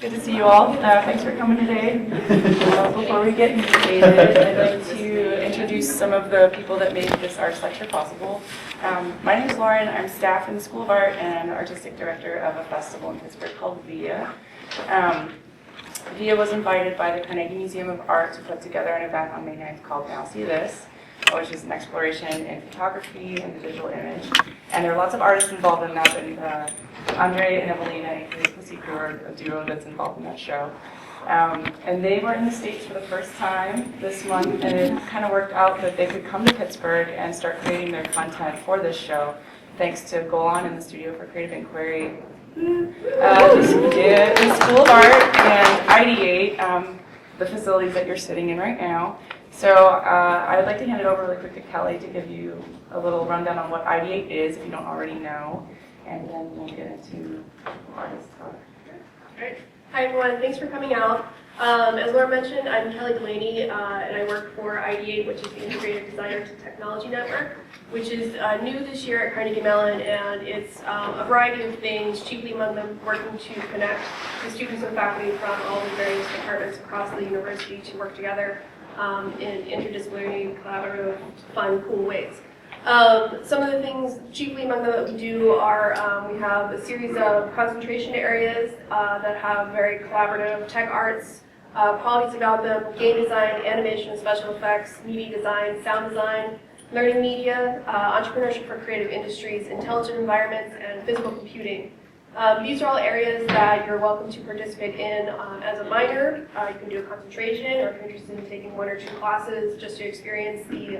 Good to see you all. Thanks for coming today. Before we get initiated, I'd like to introduce some of the people that made this arts lecture possible. My name is Lauren. I'm staff in the School of Art and artistic director of a festival in Pittsburgh called VIA. VIA was invited by the Carnegie Museum of Art to put together an event on May 9th called NOWSEETHIS, which is an exploration in photography and the visual image. And there are lots of artists involved in that, and Andre and Evelina, Pussykrew, are a duo that's involved in that show. And they were in the States for the first time this month, and it kind of worked out that they could come to Pittsburgh and start creating their content for this show, thanks to Golan in the Studio for Creative Inquiry, the School of Art, and Ideate, the facilities that you're sitting in right now. So I would like to hand it over really quick to Kelly to give you a little rundown on what Ideate is, if you don't already know, and then we'll get into artist talk. Great. Hi everyone, thanks for coming out. As Laura mentioned, I'm Kelly Delaney, and I work for Ideate, which is the Integrated Designer to Technology Network, which is new this year at Carnegie Mellon, and it's a variety of things, chiefly among them working to connect the students and faculty from all the various departments across the university to work together in interdisciplinary, collaborative, fun, cool ways. Some of the things chiefly among them that we do are we have a series of concentration areas that have very collaborative tech arts qualities about them, game design, animation, special effects, media design, sound design, learning media, entrepreneurship for creative industries, intelligent environments, and physical computing. These are all areas that you're welcome to participate in as a minor. You can do a concentration, or if you're interested in taking 1 or 2 classes just to experience the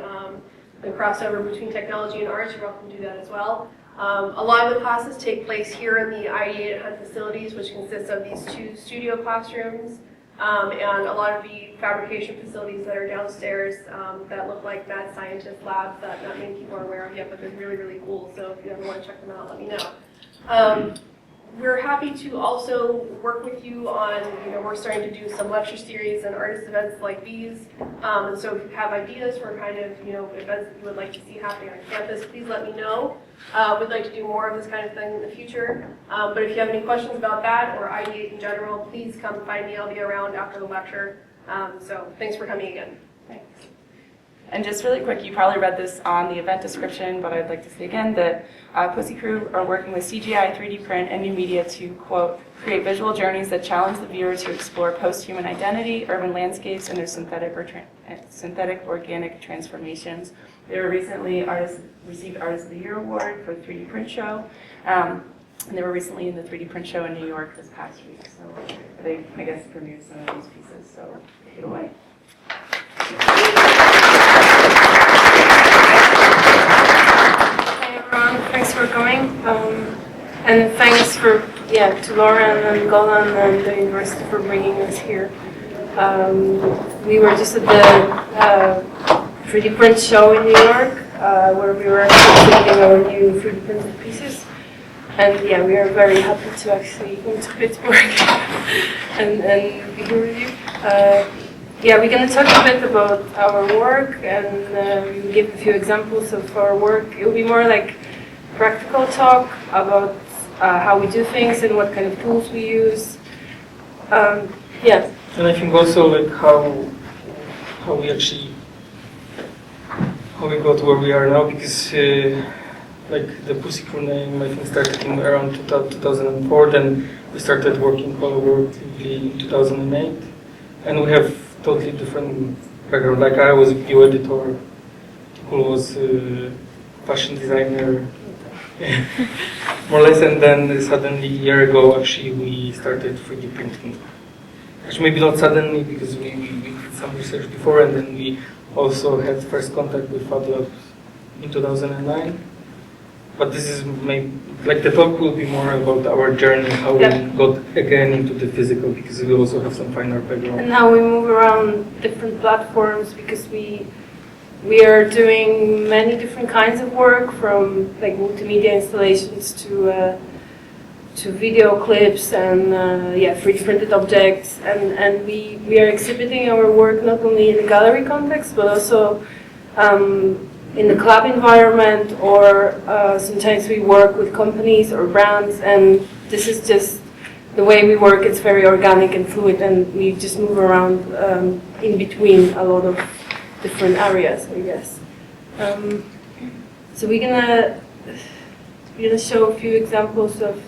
crossover between technology and arts, you're welcome to do that as well. A lot of the classes take place here in the Ideate Hunt facilities, which consists of these 2 studio classrooms and a lot of the fabrication facilities that are downstairs that look like mad scientist labs that not many people are aware of yet, but they're really, really cool. So if you ever want to check them out, let me know. We're happy to also work with you on, we're starting to do some lecture series and artist events like these. And so if you have ideas for kind of, events that you would like to see happening on campus, please let me know. We'd like to do more of this kind of thing in the future. But if you have any questions about that or Ideate in general, please come find me. I'll be around after the lecture. So thanks for coming again. Thanks. And just really quick, you probably read this on the event description, but I'd like to say again that Pussykrew are working with CGI, 3D print, and new media to, quote, create visual journeys that challenge the viewer to explore post-human identity, urban landscapes, and their synthetic organic transformations. They were recently received Artist of the Year Award for the 3D print show, and they were recently in the 3D print show in New York this past week. So they, I guess, premiered some of these pieces, so take it away. Hey everyone, thanks for coming, and thanks to Laura and Golan and the university for bringing us here. We were just at the 3D print show in New York, where we were actually creating our new 3D printed pieces, and we are very happy to actually come to Pittsburgh and be here with you. We're going to talk a bit about our work, and we will give a few examples of our work. It will be more like practical talk about how we do things and what kind of tools we use. Yes. And I think also like how we got where we are now, because like the Pussykrew name I think started in around 2004. Then we started working collaboratively in 2008, and we have totally different background. Like I was a video editor, Tikul was a fashion designer, more or less, and then suddenly a year ago actually we started 3D printing. Actually maybe not suddenly, because we did some research before, and then we also had first contact with Fab Labs in 2009. But this is maybe, like the talk will be more about our journey, how we got again into the physical, because we also have some fine art background. And how we move around different platforms, because we are doing many different kinds of work, from like multimedia installations to video clips and 3D printed objects, and we are exhibiting our work not only in the gallery context but also in the club environment, or sometimes we work with companies or brands, and this is just the way we work, it's very organic and fluid, and we just move around in between a lot of different areas, I guess. So we're gonna show a few examples of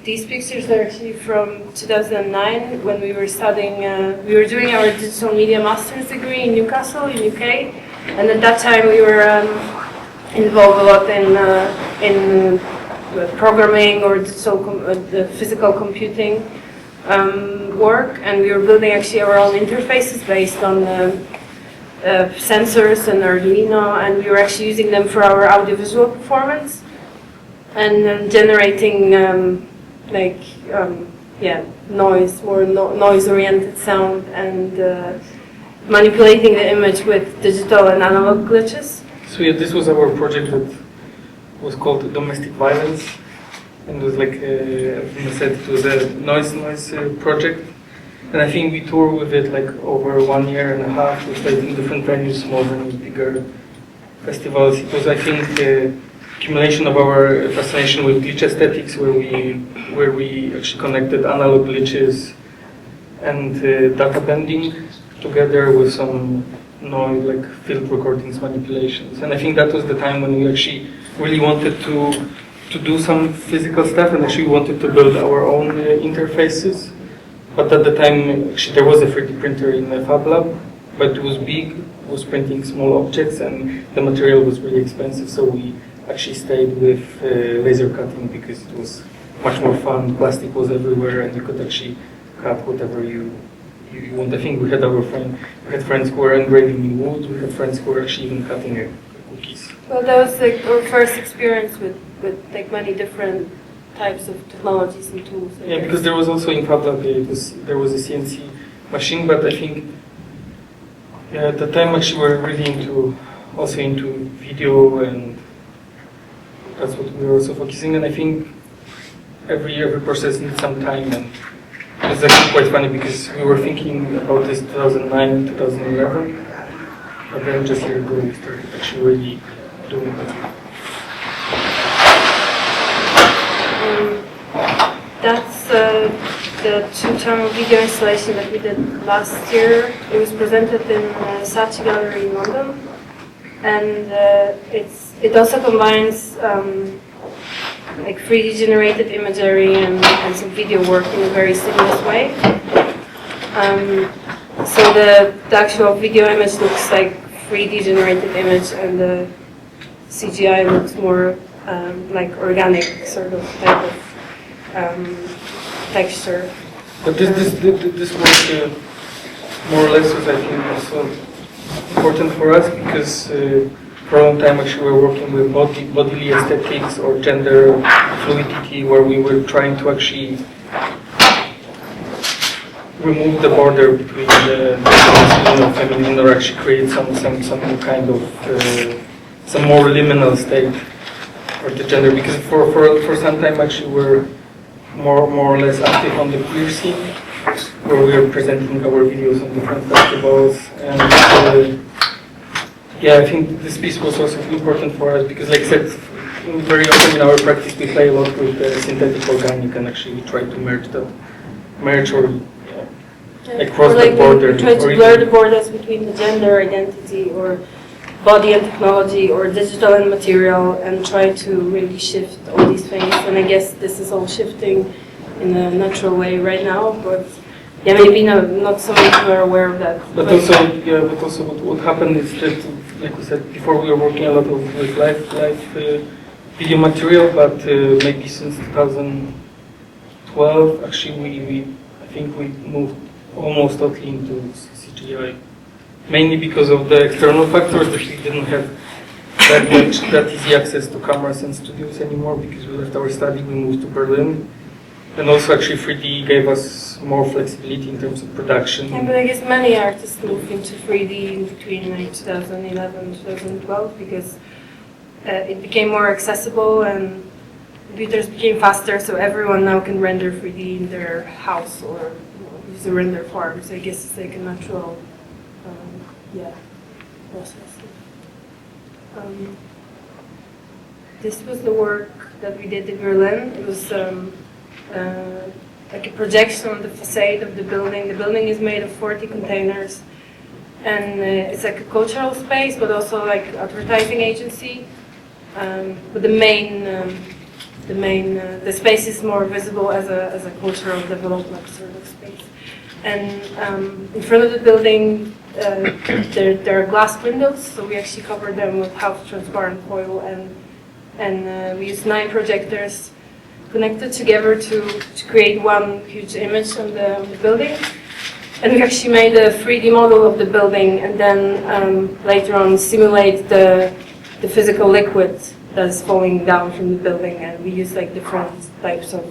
these pictures are actually from 2009 when we were studying. We were doing our digital media master's degree in Newcastle, in UK, and at that time we were involved a lot in programming or the physical computing work, and we were building actually our own interfaces based on sensors and Arduino, and we were actually using them for our audiovisual performance and generating noise, more noise-oriented sound, and manipulating the image with digital and analog glitches. So yeah, this was our project that was called Domestic Violence, and it was like, I said, it was a noise project. And I think we toured with it like over 1 year and a half. We played in different venues, small venues, bigger festivals. It was, I think, accumulation of our fascination with glitch aesthetics, where we actually connected analog glitches and data bending together with some noise, like field recordings manipulations. And I think that was the time when we actually really wanted to do some physical stuff, and actually wanted to build our own interfaces. But at the time, actually, there was a 3D printer in the Fab Lab, but it was big, it was printing small objects, and the material was really expensive, so we actually stayed with laser cutting because it was much more fun. Plastic was everywhere, and you could actually cut whatever you want. I think we had friends who were engraving in wood, we had friends who were actually even cutting cookies. Well, that was like our first experience with like many different types of technologies and tools. Yeah, because there was also in Fab Lab, there was a CNC machine, but I think at the time actually we were really into video, and that's what we were also focusing on. I think every process needs some time, and it's actually quite funny because we were thinking about this 2009, 2011, but then just a year ago we started actually really doing it. That's the two-channel video installation that we did last year. It was presented in Saatchi Gallery in London, and it also combines like 3D generated imagery and some video work in a very seamless way. So the actual video image looks like 3D generated image, and the CGI looks more like organic sort of type of texture. But this work more or less was, I think, also important for us because for a long time actually we were working with bodily aesthetics or gender fluidity, where we were trying to actually remove the border between the masculine and feminine, or actually create some kind of some more liminal state for the gender. Because for some time actually we're more or less active on the queer scene, where we are presenting our videos on different festivals. And yeah, I think this piece was also important for us because, like I said, very often in our practice we play a lot with synthetic organic, and actually we try to merge or across the border. We try to blur the borders between the gender identity or body and technology or digital and material, and try to really shift all these things. And I guess this is all shifting in a natural way right now, but yeah, maybe not so many people are aware of that. But also what happened is that, like we said before, we were working a lot with live video material, but maybe since 2012, actually I think we moved almost totally into CGI. Mainly because of the external factors, that we didn't have that easy access to cameras and studios anymore, because we left our study, we moved to Berlin. And also actually 3D gave us more flexibility in terms of production. Yeah, but I guess many artists moved into 3D in between 2011 and 2012 because it became more accessible and computers became faster, so everyone now can render 3D in their house or use a render farm. So I guess it's like a natural process. This was the work that we did in Berlin. It was like a projection on the facade of the building. The building is made of 40 containers, and it's like a cultural space, but also like an advertising agency. But the space is more visible as a cultural development sort of space. And in front of the building, there are glass windows, so we actually cover them with half transparent foil, and we use 9 projectors connected together to create one huge image on the building. And we actually made a 3D model of the building, and then later on simulate the physical liquid that's falling down from the building, and we use like different types of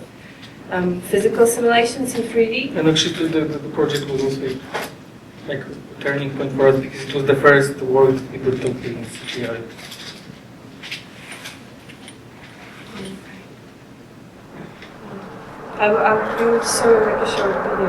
physical simulations in 3D. And actually the project was also like a turning point for us because it was the first work we did totally in CGI. I will show you like a short video.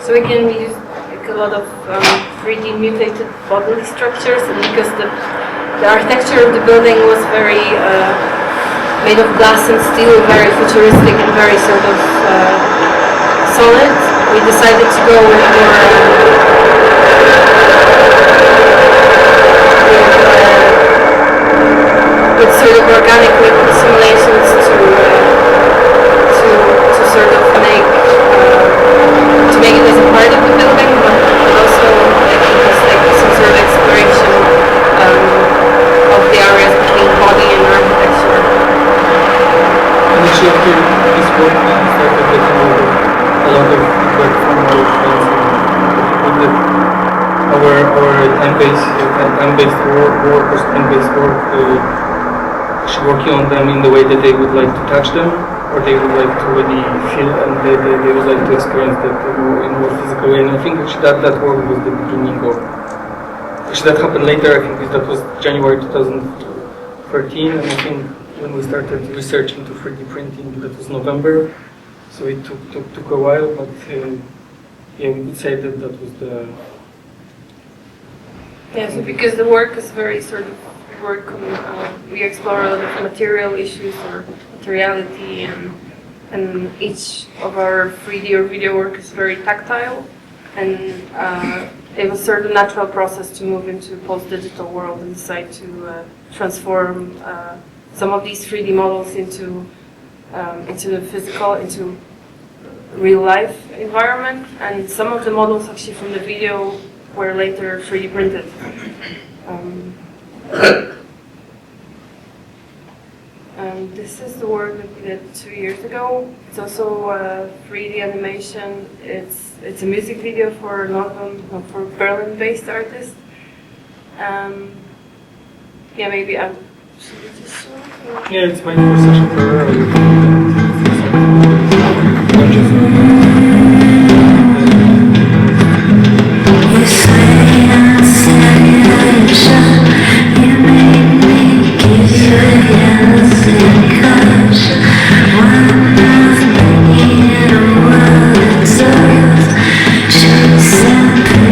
So again, we use like a lot of 3D mutated bodily structures, and because the architecture of the building was very made of glass and steel, very futuristic and very sort of solid, we decided to go with more with sort of organic liquid simulations to sort of make it as a part of the building, but also like some sort of exploration of the areas between body and architecture. And actually after this work we started getting a lot of feedback from our friends and people that our time-based work or spring-based work actually working on them in the way that they would like to touch them, or they would like to really feel, and they would like to experience that in a more physical way. And I think actually that work was the beginning of, actually that happened later, I think that was January 2013, and I think when we started research into 3D printing, that was November, so it took a while, but yeah, we could say that was the... Yeah, so because the work is very sort of work on, we explore a lot of material issues or materiality, and each of our 3D or video work is very tactile, and it was sort of a natural process to move into post-digital world and decide to transform some of these 3D models into the physical, into real life environment, and some of the models actually from the video were later 3D printed. This is the work that we did 2 years ago. It's also 3D animation. It's a music video for a Berlin-based artist. Yeah, maybe I should just show it. Yeah, it's made for such a Ferrari.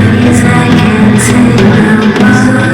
Please, I can't take my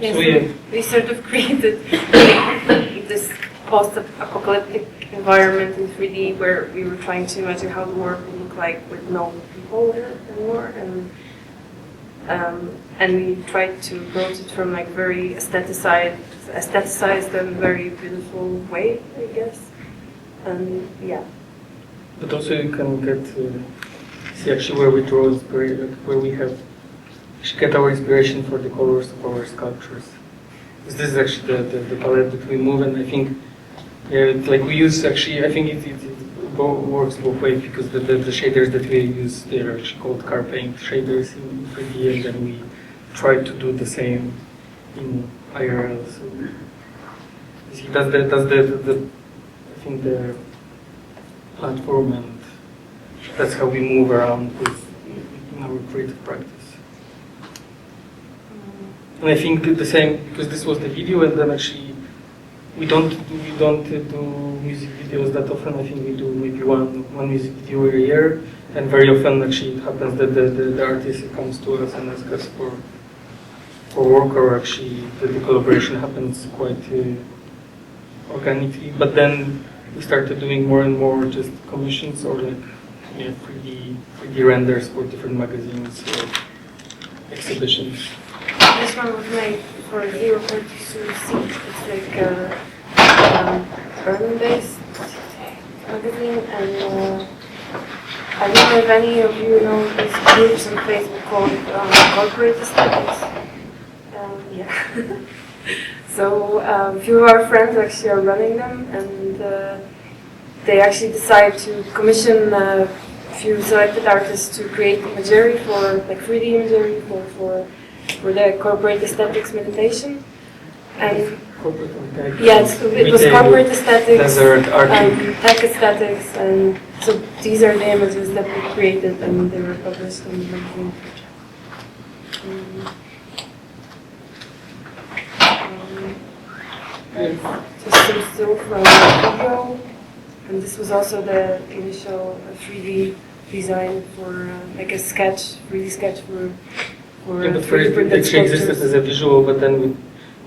Yeah, So so yeah. we sort of created this post-apocalyptic environment in 3D where we were trying to imagine how the world would look like with no people there anymore, and we tried to approach it from like very aestheticized and very beautiful way, I guess. And yeah. But also you can get see actually where we draw inspiration, where we have actually get our inspiration for the colors of our sculptures. Because this is actually the palette that we move, and I think like we use actually I think it works both ways, because the shaders that we use, they're actually called car paint shaders in 3D, and then we try to do the same in IRL. So that's the I think the platform, and that's how we move around in our creative practice. And I think the same, because this was the video, and then actually we don't do music videos that often. I think we do maybe one music video a year, and very often actually it happens that the artist comes to us and asks us for work, or actually the collaboration happens quite organically. But then we started doing more and more just commissions, or like 3D renders for different magazines or exhibitions. This one was made for 0.2 C. It's like urban-based magazine, and I don't know if any of you know these groups on Facebook called corporate aesthetics. Yeah. So a few of our friends actually are running them, and they actually decide to commission a few selected artists to create imagery for like 3D imagery for the corporate aesthetics meditation. And yeah, it was corporate aesthetics, desert, tech aesthetics, and so these are the images that we created, and they were published in the magazine. Just some still from gogo, and this was also the initial 3D design for like a sketch, 3D sketch for yeah, but first it actually existed as a visual, but then we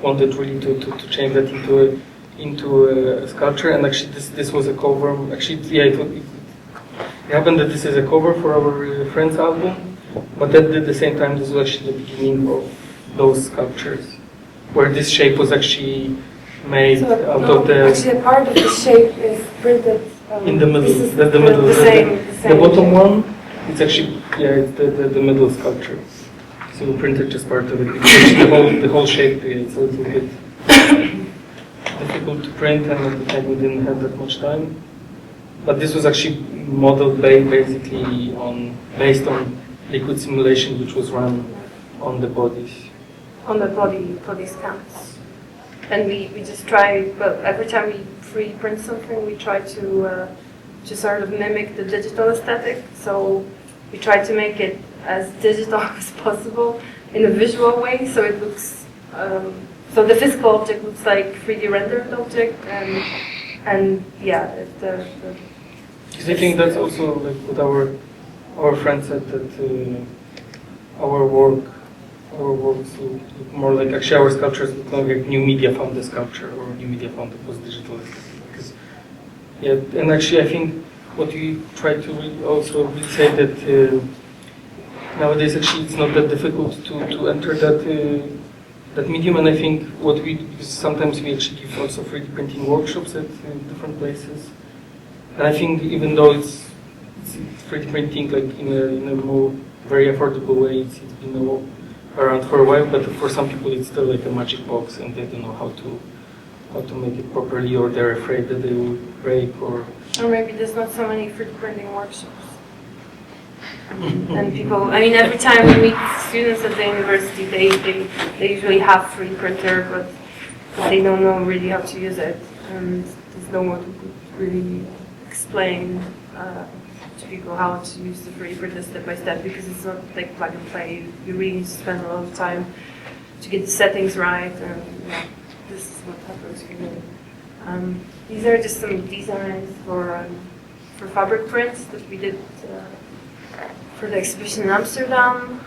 wanted really to change that into a sculpture. And actually this was a cover. Actually, yeah, it happened that this is a cover for our friend's album, but at the same time this was actually the beginning of those sculptures, where this shape was actually made out of the. Actually, a part of the shape is printed in the middle. That's the middle. The same the bottom shape. one. It's actually it's the middle sculpture. So we printed just part of it. Actually the whole shape is a little bit difficult to print, and at the time we didn't have that much time. But this was actually modeled basically based on liquid simulation, which was run on the bodies. On the body scans. And we just try, well, every time we pre-print something, we try to sort of mimic the digital aesthetic. So we try to make it as digital as possible in a visual way, so it looks, so the physical object looks like 3D rendered object, and yeah, Because I think that's also like what our friend said, that our works look more like, actually our sculptures look like new media found the sculpture, or new media found it was digital. Because yeah, and actually I think what we try to also say that nowadays actually it's not that difficult to enter that medium, and I think because sometimes we actually give also 3D printing workshops at different places, and I think even though it's 3D printing like in a more very affordable way, it's been around for a while, but for some people it's still like a magic box, and they don't know how to make it properly, or they're afraid that they will break, or maybe there's not so many 3D printing workshops. And people, I mean, every time we meet students at the university, they usually have 3D printer, but they don't know really how to use it, and there's no one who could really explain to people how to use the 3D printer step by step, because it's not like plug and play. You really need to spend a lot of time to get the settings right, and yeah, this is what happens here. These are just some designs for fabric prints that we did for the exhibition in Amsterdam.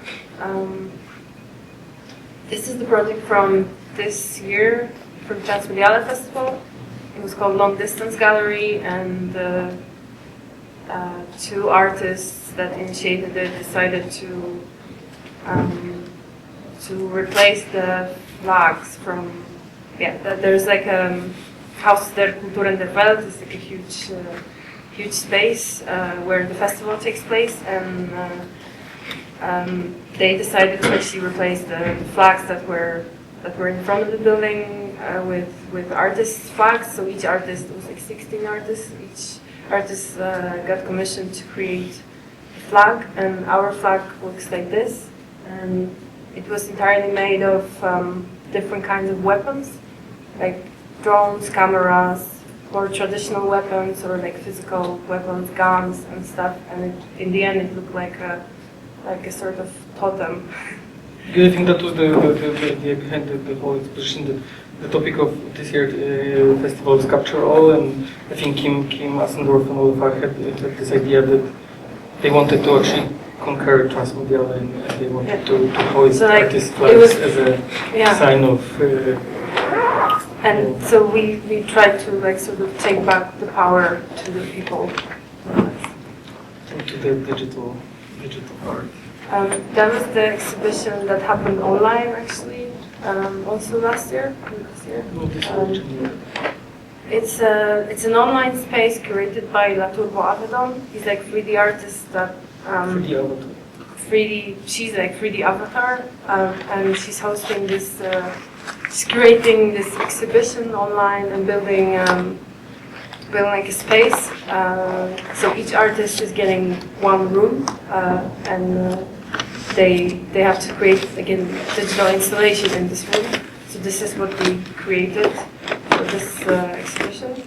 This is the project from this year for the Transmediale Festival. It was called Long Distance Gallery, and two artists that initiated it decided to replace the flags from, there's like Haus der Kultur in der Welt, it's like a huge space where the festival takes place, and they decided to actually replace the flags that were in front of the building with artists' flags. So each artist, it was like 16 artists, each artist got commissioned to create a flag, and our flag looks like this, and it was entirely made of different kinds of weapons, like drones, cameras, more traditional weapons, or like physical weapons, guns and stuff, and in the end it looked like a sort of totem. I think that was the idea behind the whole exposition. That the topic of this year's festival is Capture All, and I think Kim Asendorf and Olafar had this idea that they wanted to actually conquer Transmediale, and they wanted to hoist artist flags as a sign of. And so we tried to like sort of take back the power to the people. To the digital art. That was the exhibition that happened online actually, also last year. It's an online space curated by Laturbo Avedon. He's like 3D artist that 3D. She's like 3D avatar, and she's hosting this. She's creating this exhibition online and building like a space. So each artist is getting one room, and they have to create again digital installation in this room. So this is what we created for this exhibition.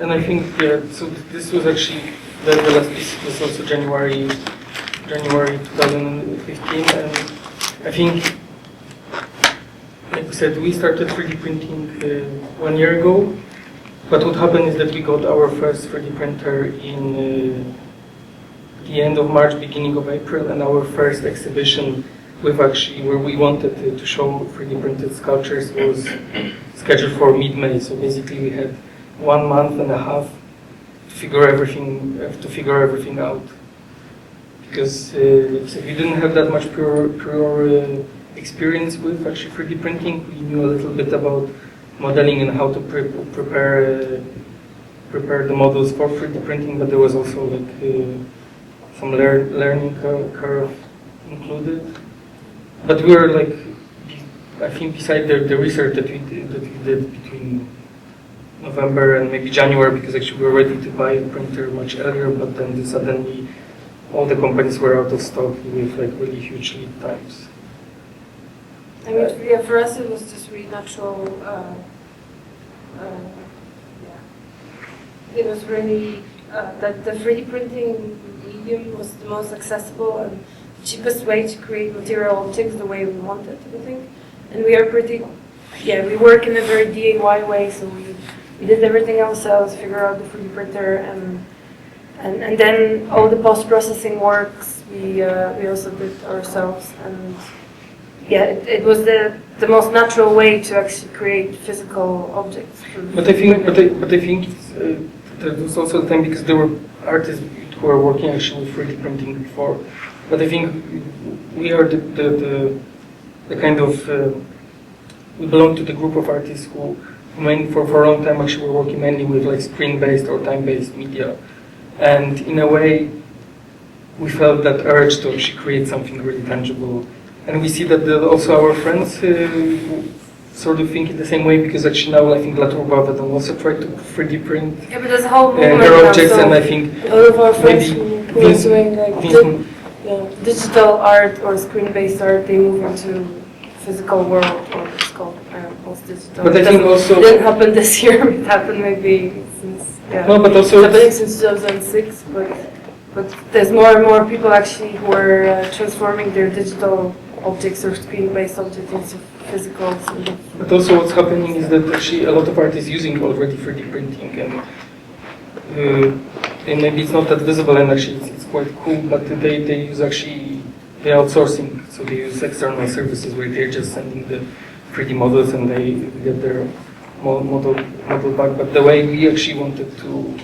And I think so this was actually the last piece was also January 2015, and I think, like we said, we started 3D printing 1 year ago. But what happened is that we got our first 3D printer in the end of March, beginning of April, and our first exhibition where we wanted to show 3D printed sculptures was scheduled for mid-May. So basically we had 1 month and a half to figure everything out, because if we didn't have that much prior experience with actually 3D printing. We knew a little bit about modeling and how to prepare the models for 3D printing, but there was also like some learning curve included. But we were like, I think beside the research that we did between November and maybe January, because actually we were ready to buy a printer much earlier, but then suddenly all the companies were out of stock with like really huge lead times. I mean, for us it was just really natural. It was really that the 3D printing medium was the most accessible and cheapest way to create material objects the way we wanted, I think. And we are we work in a very DIY way, so we did everything ourselves, figure out the 3D printer, and then all the post-processing works we also did ourselves. And it was the most natural way to actually create physical objects. But I think there was also a time, because there were artists who were working actually with 3D printing before. But I think we are the kind of we belong to the group of artists who for a long time actually were working mainly with like screen-based or time-based media, and in a way we felt that urge to actually create something really tangible. And we see that also our friends sort of think in the same way, because actually now I think Laturba that also tried to 3D print but there's a whole movement their objects, now, so and I think all of our friends who are doing like digital art or screen-based art, they move into physical world, or it's called post-digital. But I think also it didn't happen this year. It happened maybe since but also it's happening since 2006. But there's more and more people actually who are transforming their digital objects or screen-based objects into physical. But also what's happening is that actually a lot of art is using already 3D printing, and maybe it's not that visible, and actually it's quite cool, but they use actually, they're outsourcing, so they use external services where they're just sending the 3D models and they get their model back. But the way we actually wanted to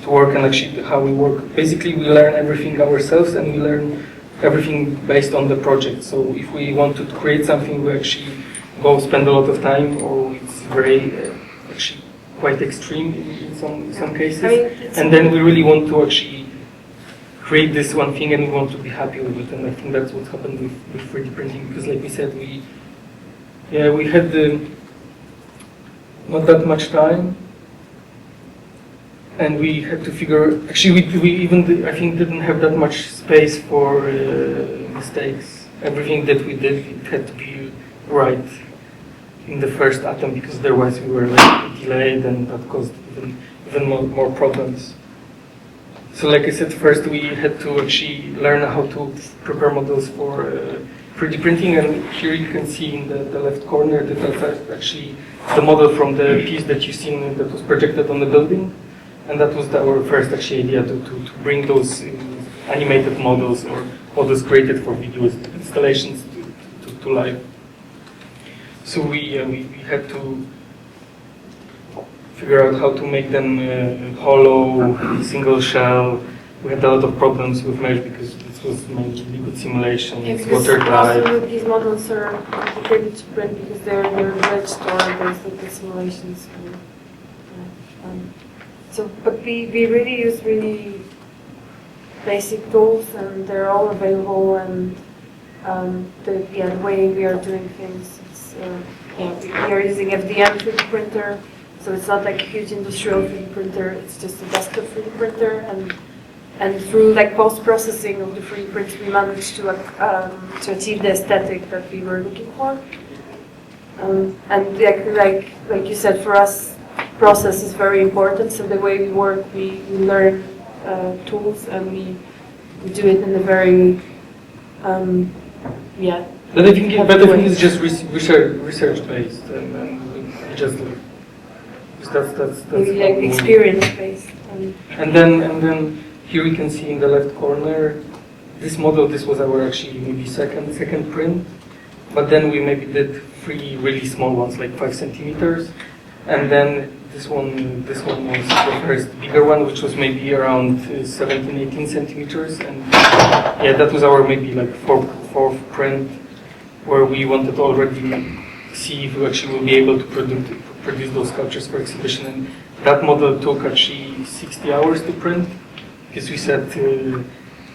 work and actually how we work, basically we learn everything ourselves and we learn everything based on the project. So if we want to create something, we actually go spend a lot of time, or it's very actually quite extreme in some cases. I mean, and then we really want to actually create this one thing and we want to be happy with it. And I think that's what happened with 3D printing, because like we said, we had not that much time. And we had to figure, actually we even, I think, didn't have that much space for mistakes. Everything that we did, it had to be right in the first attempt, because otherwise we were like delayed and that caused even more problems. So like I said, first we had to actually learn how to prepare models for 3D printing, and here you can see in the left corner that that's actually the model from the piece that you've seen that was projected on the building. And that was our first actually idea to bring those animated models or models created for video installations to life. So we had to figure out how to make them hollow, single shell. We had a lot of problems with mesh because this was mainly liquid simulation, it's water dry. Also, these models are complicated to print because they're wedged or based on the simulations. So, but we really use really basic tools, and they're all available. And the way we are doing things, it's, we are using FDM 3D printer, so it's not like a huge industrial 3D printer. It's just a desktop 3D printer, and through like post processing of the 3D prints, we managed to achieve the aesthetic that we were looking for. And like you said, for us, process is very important. So the way we work, we learn tools and we do it in a very But I think it's just research based and just that's maybe like experience based. And then here you can see in the left corner this model. This was our actually maybe second print, but then we maybe did 3 really small ones, like 5 centimeters. And then this one was the first bigger one, which was maybe around 17, 18 centimeters. And yeah, that was our maybe like fourth print, where we wanted to already see if we actually will be able to produce those sculptures for exhibition. And that model took actually 60 hours to print, because we set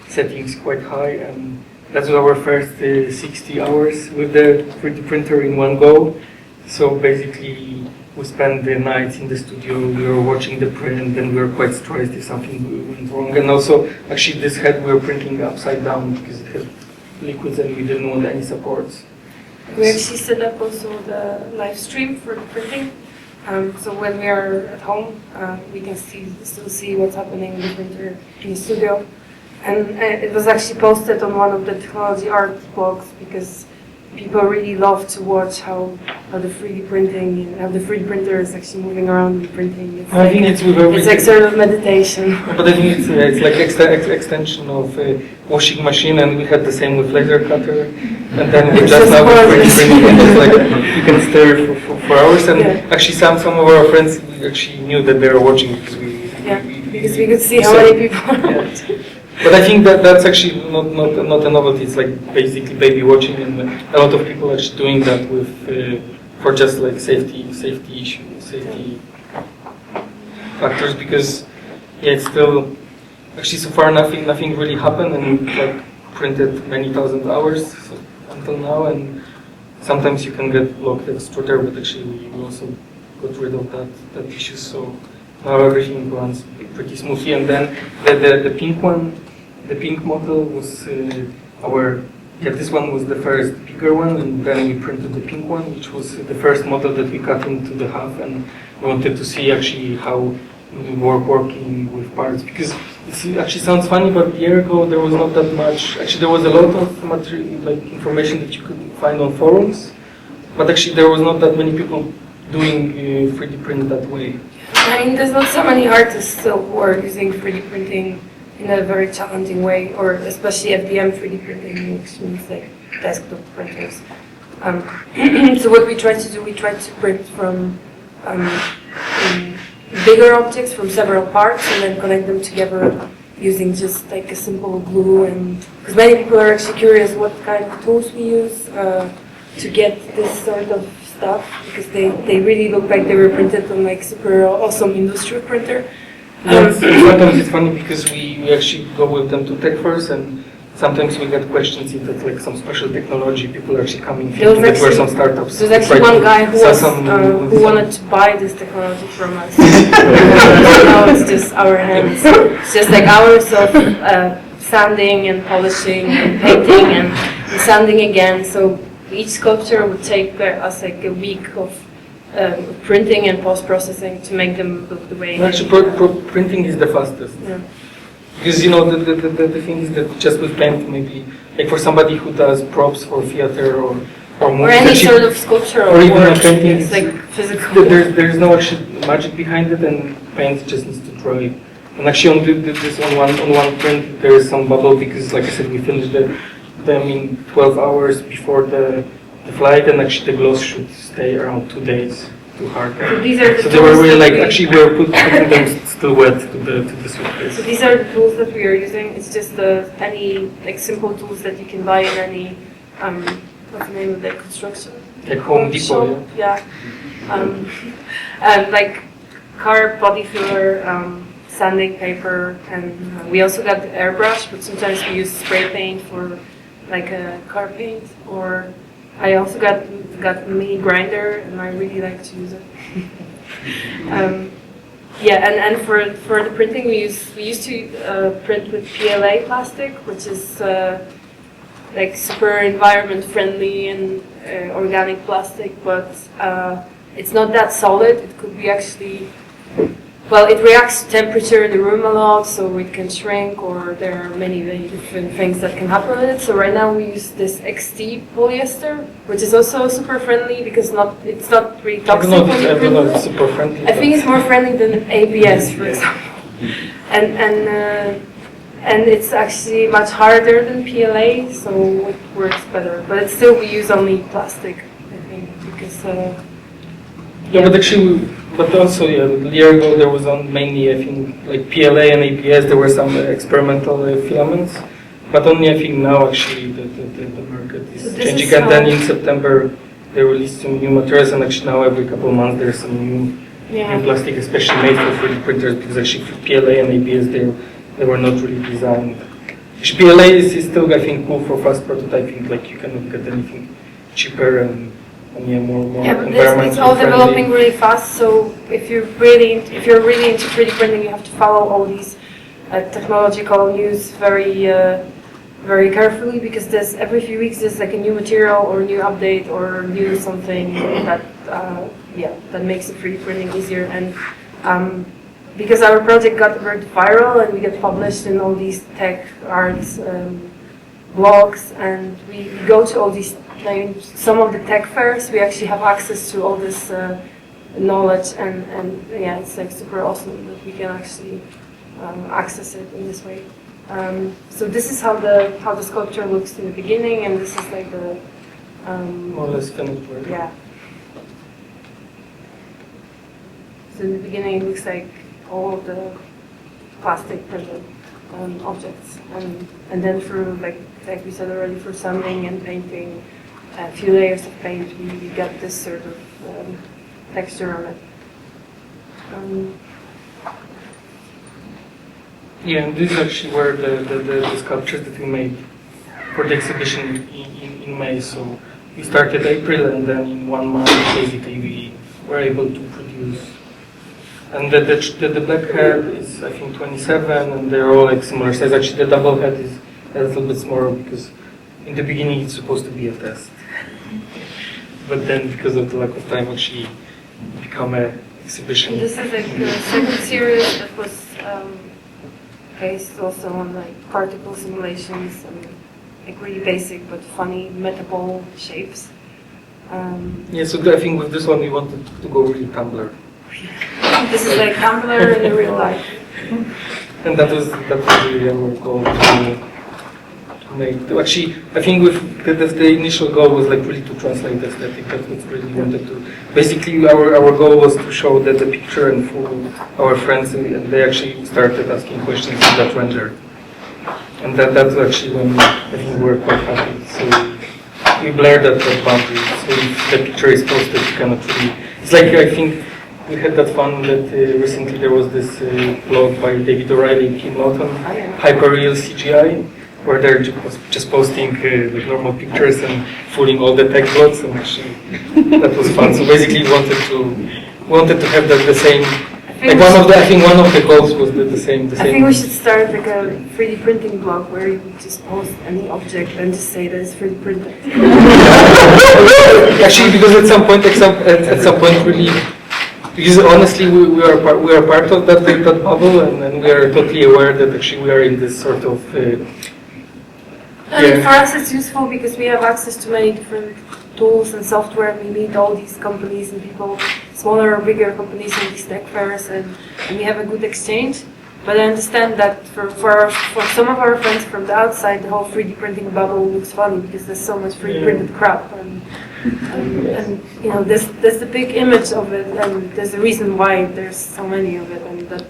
settings quite high. And that was our first 60 hours with the 3D printer in one go. So basically, we spent the nights in the studio, we were watching the print, and we were quite stressed if something went wrong. And also, actually, this head we were printing upside down because it had liquids and we didn't want any supports. We actually set up also the live stream for the printing. So when we are at home, we can still see what's happening in the printer in the studio. And it was actually posted on one of the technology art blogs, because people really love to watch how the 3D printing, how the 3D printer is actually moving around and printing. It's I think it's with everything. It's like sort of meditation. But I think it's like extension of a washing machine, and we had the same with laser cutter. And then we just now with 3D printing, and it's like you can stare for hours. And actually, some of our friends we actually knew that they were watching because because we could see how many people are watching. But I think that's actually not a novelty. It's like basically baby watching, and a lot of people actually doing that with for just like safety issues, safety factors. Because it's still actually so far nothing really happened, and like printed many thousand hours until now. And sometimes you can get blocked extruder, but actually we also got rid of that issue. So now everything runs pretty smoothly. And then the pink one. The pink model was this one was the first bigger one, and then we printed the pink one, which was the first model that we cut into the half, and we wanted to see actually how we were working with parts, because it actually sounds funny, but a year ago there was not that much. Actually, there was a lot of material, like information that you could find on forums, but actually there was not that many people doing 3D print that way. I mean, there's not so many artists still who are using 3D printing in a very challenging way, or especially FDM 3D printing, which means like desktop printers. So what we try to do, we try to print from bigger objects from several parts and then connect them together using just like a simple glue. And because many people are actually curious what kind of tools we use to get this sort of stuff, because they really look like they were printed on like super awesome industrial printer. Sometimes it's funny because we actually go with them to tech fairs, and sometimes we get questions if that's like some special technology. People are actually coming thinking that we're some startups. There's actually one guy who wanted to buy this technology from us. Now it's just our hands. It's just like hours of sanding and polishing and painting and sanding again. So each sculpture would take us like a week of printing and post-processing to make them look the way. Actually, printing is the fastest. Yeah. Because you know the thing is that just with paint, maybe like for somebody who does props for theater or movies, or any sort of sculpture or even work, a painting, it's like physical. There's no actual magic behind it, and paint just needs to dry. And actually, on one print, there is some bubble because, like I said, we finished them in 12 hours before the flight, and actually the gloss should stay around 2 days to harden. So these are the So they were tools really that like actually we were putting them still wet to the suitcase. So these are the tools that we are using. It's just any like simple tools that you can buy in any what's the name of that construction? Like Home Depot. Yeah. Like car body filler, sanding paper, and we also got the airbrush, but sometimes we use spray paint for like a car paint. Or I also got a mini grinder, and I really like to use it. Yeah, and for the printing we used to print with PLA plastic, which is like super environment friendly and organic plastic, but it's not that solid. It could be actually, well, it reacts to temperature in the room a lot, so it can shrink, or there are many different things that can happen with it. So right now we use this XT polyester, which is also super friendly because it's not really toxic. I don't know if it's super friendly. I think it's more friendly than ABS, for example. And it's actually much harder than PLA, so it works better. But it's still, we use only plastic, I think, because yeah, but actually, but also, yeah, a year ago there was mainly, I think, like PLA and ABS, there were some experimental filaments, but only I think now actually the market is changing. And then in September they released some new materials, and actually now every couple of months there's some new plastic, especially made for 3D printers, because actually for PLA and ABS they were not really designed. Actually, PLA is still, I think, cool for fast prototyping, like you cannot get anything cheaper and more but environmentally it's all friendly. developing really fast. So if you're really into 3D printing, you have to follow all these technological news very carefully, because there's every few weeks there's like a new material or new update or new something that that makes the 3D printing easier. And because our project got very viral and we get published in all these tech arts blogs, and we go to all these, like, some of the tech fairs, we actually have access to all this knowledge, and yeah, it's like super awesome that we can actually access it in this way. So this is how the sculpture looks in the beginning, and this is like the more or less finished work. yeah. So in the beginning it looks like all of the plastic printed objects, and then through like we said already, for sanding and painting, a few layers of paint, we got this sort of texture on it. Yeah, and this is actually where the sculptures that we made for the exhibition in May. So we started April, and then in 1 month basically we were able to produce. And the black head is, I think, 27, and they're all like similar size. Actually, the double head is a little bit smaller because in the beginning it's supposed to be a test, but then because of the lack of time, actually become an exhibition. And this is like the second series that was based also on like particle simulations and like really basic but funny metaball shapes. Yeah, so I think with this one we wanted to go really Tumblr. This is like Tumblr in the real life. And that was really our goal to make. Actually, I think with the initial goal was like really to translate the aesthetic. That's what really wanted to. Basically, our goal was to show that the picture and for our friends, and they actually started asking questions in that render. And that's actually when I think we were quite happy. So we blurred that boundary. So if the picture is posted, you cannot really. It's like I think. We had that fun that recently there was this blog by David O'Reilly and Kim Lawton, Hyperreal CGI, where they're just posting like normal pictures and fooling all the tech blogs, and actually that was fun. So basically we wanted to have the same. Like I think one of the goals was the same. I think we should start like a 3D printing blog where you just post any object and just say that it's 3D printed. Actually, because at some point really. Because honestly, we are part of that bubble, and we are totally aware that actually we are in this sort of. And for us, it's useful because we have access to many different tools and software. We meet all these companies and people, smaller or bigger companies in these tech fairs, and we have a good exchange. But I understand that for some of our friends from the outside, the whole 3D printing bubble looks funny because there's so much 3D printed crap. And you know, there's the big image of it, and there's a reason why there's so many of it. And that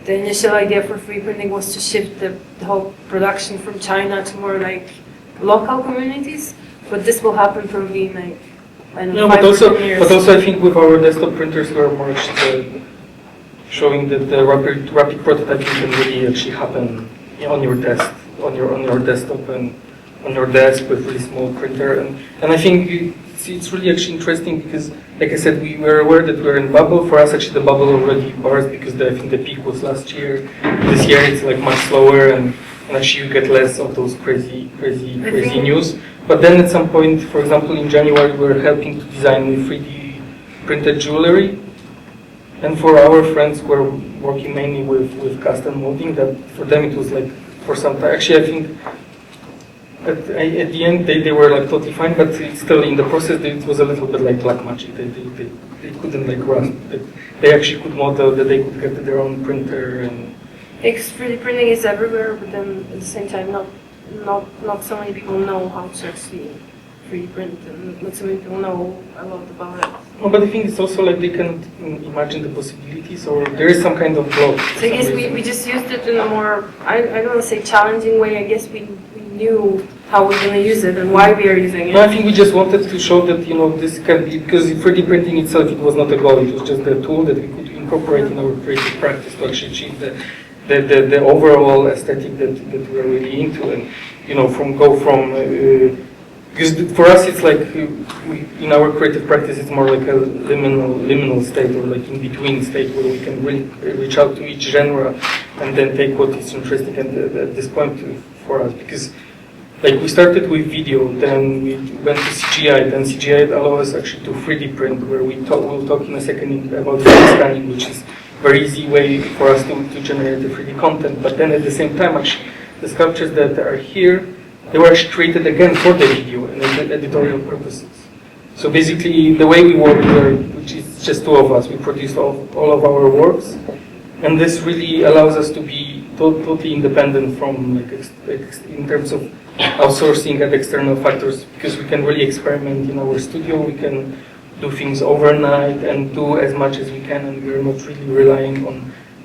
the initial idea for 3D printing was to shift the whole production from China to more like local communities. But this will happen probably in like I don't know, 5 or 10 years. But also I think with our desktop printers we are more showing that the rapid prototyping can really actually happen on your desk, on your desktop and on your desk with really small printer, and I think it's really actually interesting because, like I said, we were aware that we're in bubble. For us, actually, the bubble already burst because I think the peak was last year. This year it's like much slower, and actually you get less of those crazy news. But then at some point, for example, in January, we were helping to design 3D printed jewelry. And for our friends who are working mainly with custom molding, that for them it was like for some time. Actually, I think at the end they were like totally fine, but still in the process it was a little bit like black magic. They couldn't like grasp that they actually could model, that they could get their own printer and. Because 3D printing is everywhere, but then at the same time, not so many people know how to actually 3D print, and not so many people know a lot about it. No, but I think it's also like they can imagine the possibilities, or there is some kind of block. So I guess we just used it in a more, I don't want to say challenging way. I guess we knew how we're going to use it and why we are using it. No, I think we just wanted to show that, you know, this can be, because 3D printing itself, it was not a goal, it was just a tool that we could incorporate in our creative practice to actually achieve the overall aesthetic that we're really into, and, you know, because for us it's like, in our creative practice it's more like a liminal state, or like in between state where we can really reach out to each genre and then take what is interesting at this point for us, because like we started with video, then we went to CGI, then CGI allows us actually to 3D print, where we'll talk in a second about 3D scanning, which is a very easy way for us to generate the 3D content. But then at the same time, actually, the sculptures that are here, they were actually created again for the video and editorial purposes. So basically, the way we work there, which is just two of us, we produced all of our works, and this really allows us to be totally independent from, like, in terms of outsourcing and external factors, because we can really experiment in our studio. We can do things overnight and do as much as we can, and we're not really relying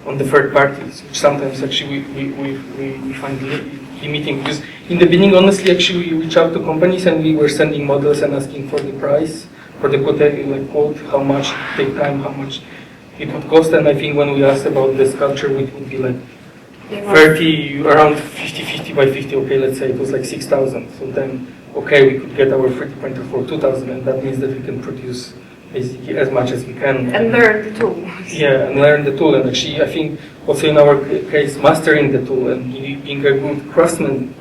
on the third parties, which sometimes actually we find limiting. Because in the beginning, honestly, actually we reached out to companies and we were sending models and asking for the price, for the quote, how much it would take time, how much it would cost. And I think when we asked about the sculpture, it would be like 30, around 50 by 50, okay, let's say it was like 6,000. So then, okay, we could get our 3D printer for 2,000, and that means that we can produce basically as much as we can. And learn the tool. Yeah, and learn the tool. And actually, I think also in our case, mastering the tool and being a good craftsman,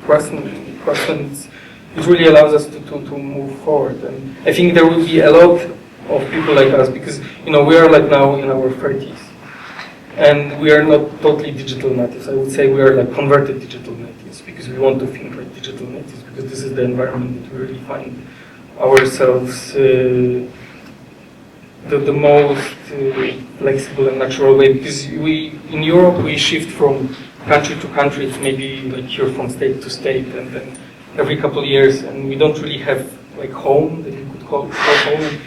it really allows us to move forward. And I think there will be a lot of people like us, because, you know, we are like now in our 30s. And we are not totally digital natives. I would say we are like converted digital natives, because we want to think like digital natives, because this is the environment that we really find ourselves the most flexible and natural way, because in Europe we shift from country to country. It's maybe like here from state to state, and then every couple of years, and we don't really have like home that you could call home.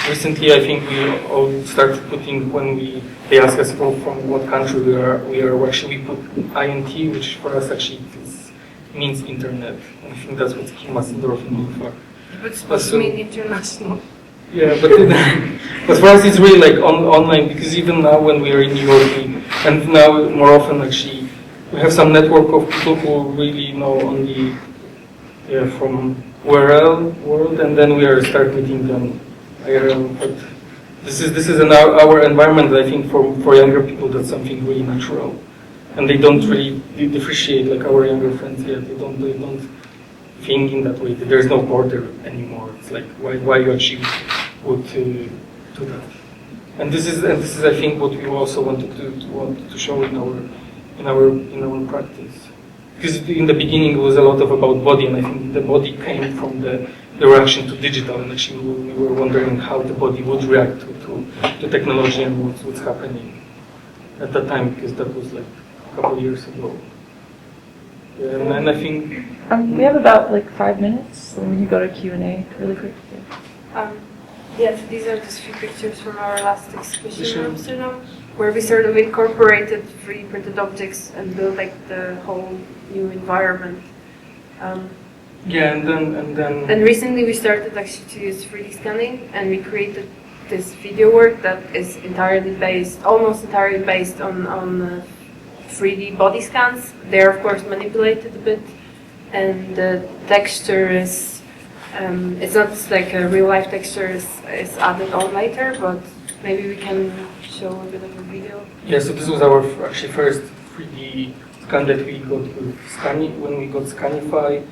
Recently, I think we all started putting, when they ask us from what country we are actually we put INT, which for us actually means internet. And I think that's what came us in the for. But it's supposed to mean international. Yeah, but for us it's really like online, because even now when we are in New York, and now more often actually, we have some network of people who really know only from URL world, and then we are start meeting them IRL. But this is our environment. I think for younger people that's something really natural, and they don't really differentiate like our younger friends here. They don't think in that way. There's no border anymore. It's like why you actually would do that. And this is I think what we also wanted to show in our practice. Because in the beginning it was a lot about body, and I think the body came from the reaction to digital, and actually we were wondering how the body would react to technology and what's happening at that time, because that was like a couple of years ago. Yeah, and I think we have about like 5 minutes, so we can go to Q&A really quick. Yes, these are just a few pictures from our last exhibition in Amsterdam, where we sort of incorporated 3D printed objects and built like the whole new environment. Yeah, and then. And recently we started actually to use 3D scanning, and we created this video work that is almost entirely based on 3D body scans. They're of course manipulated a bit, and the texture is. It's not like a real life texture is added on later, but maybe we can show a bit of a video. Yeah, so this was our actually first 3D scan that we got with when we got Scanify.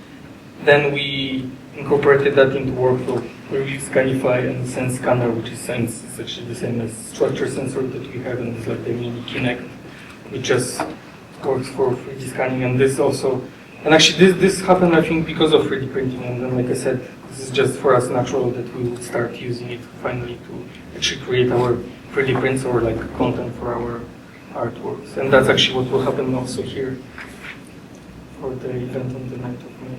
Then we incorporated that into workflow. We use Scanify and Sense Scanner, which is Sense. It's actually the same as structure sensor that we have, and it's like the mini Kinect, which just works for 3D scanning. And this also. And actually, this happened, I think, because of 3D printing. And then, like I said, this is just for us natural that we would start using it finally to actually create our 3D prints or like content for our artworks. And that's actually what will happen also here for the event on the 9th of May.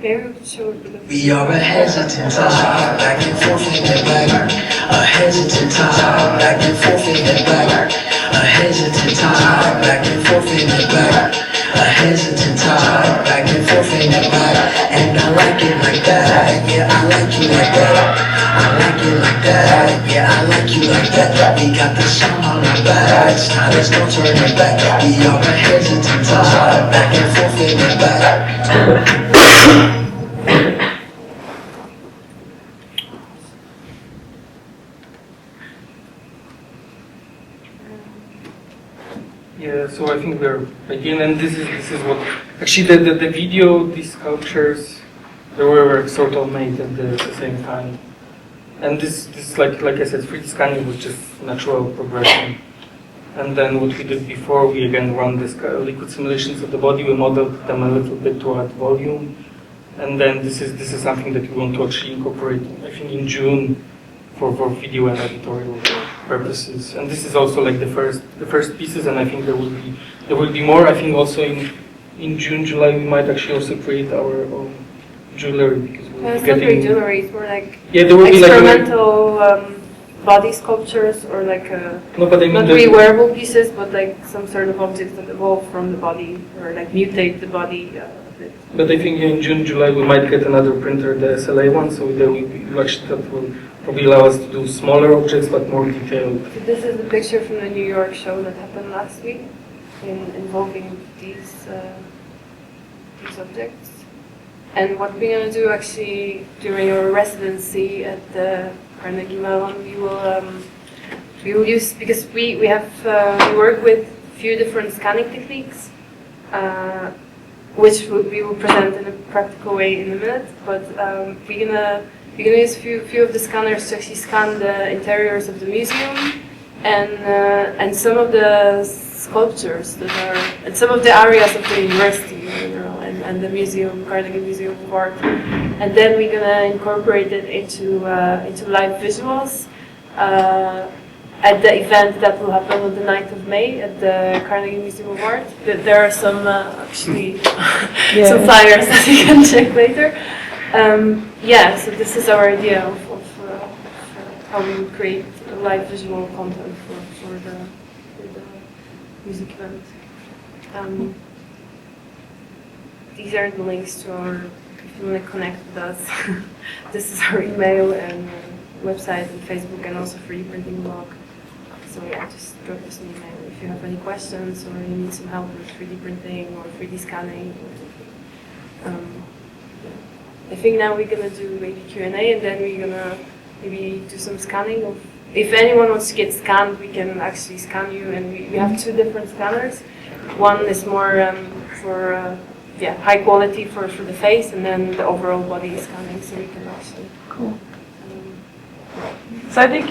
Maybe we could show a bit of. We are a hesitant time, back and forth in the back. A hesitant time, back and forth in the back. A hesitant time, back and forth in the back. A hesitant time, back and forth in the back. And I like it like that, yeah, I like you like that. I like it like that, yeah, I like you like that. We got the sun on our backs, now there's no turning back. We are a hesitant time, back and forth in the back. Yeah, so I think we're again, and this is what actually the video, these sculptures, they were sort of made at the same time, and this like I said, 3D scanning was just natural progression. And then what we did before, we again run this liquid simulations of the body. We modeled them a little bit to add volume, and then this is something that we want to actually incorporate. I think in June for video and editorial purposes. And this is also like the first pieces, and I think there will be more. I think also in June, July we might actually also create our own jewelry, because It's not really jewelry, it's more like there will experimental body sculptures, or like but I mean not really wearable pieces, but like some sort of objects that evolve from the body, or like mutate the body a bit. But I think in June, July we might get another printer, the SLA one, so there will be actually that will probably allow us to do smaller objects but more detailed. So this is the picture from the New York show that happened last week, involving these objects. And what we're going to do actually during our residency at the Carnegie Mellon, we will use, because we work with a few different scanning techniques, which we will present in a practical way in a minute. But we're gonna use a few of the scanners to actually scan the interiors of the museum and some of the sculptures that are, and some of the areas of the university, and the museum, Carnegie Museum of Art. and then we're gonna incorporate it into live visuals at the event that will happen on the 9th of May at the Carnegie Museum of Art. There are some actually some flyers that you can check later. So this is our idea of how we would create live visual content for the music event. These are the links to our, if you want to connect with us, this is our email and website and Facebook, and also 3D printing blog. So yeah, just drop us an email if you have any questions or you need some help with 3D printing or 3D scanning. I think now we're gonna do maybe Q&A, and then we're gonna maybe do some scanning of, if anyone wants to get scanned, we can actually scan you, and we have 2 different scanners. One is more for high quality for the face, and then the overall body scanning, so we can actually. Cool. So I think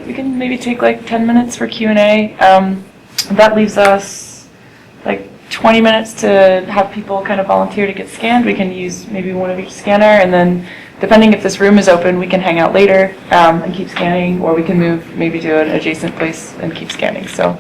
we can maybe take like 10 minutes for Q&A. That leaves us like 20 minutes to have people kind of volunteer to get scanned. We can use maybe one of each scanner, and then depending if this room is open, we can hang out later and keep scanning, or we can move maybe to an adjacent place and keep scanning. So.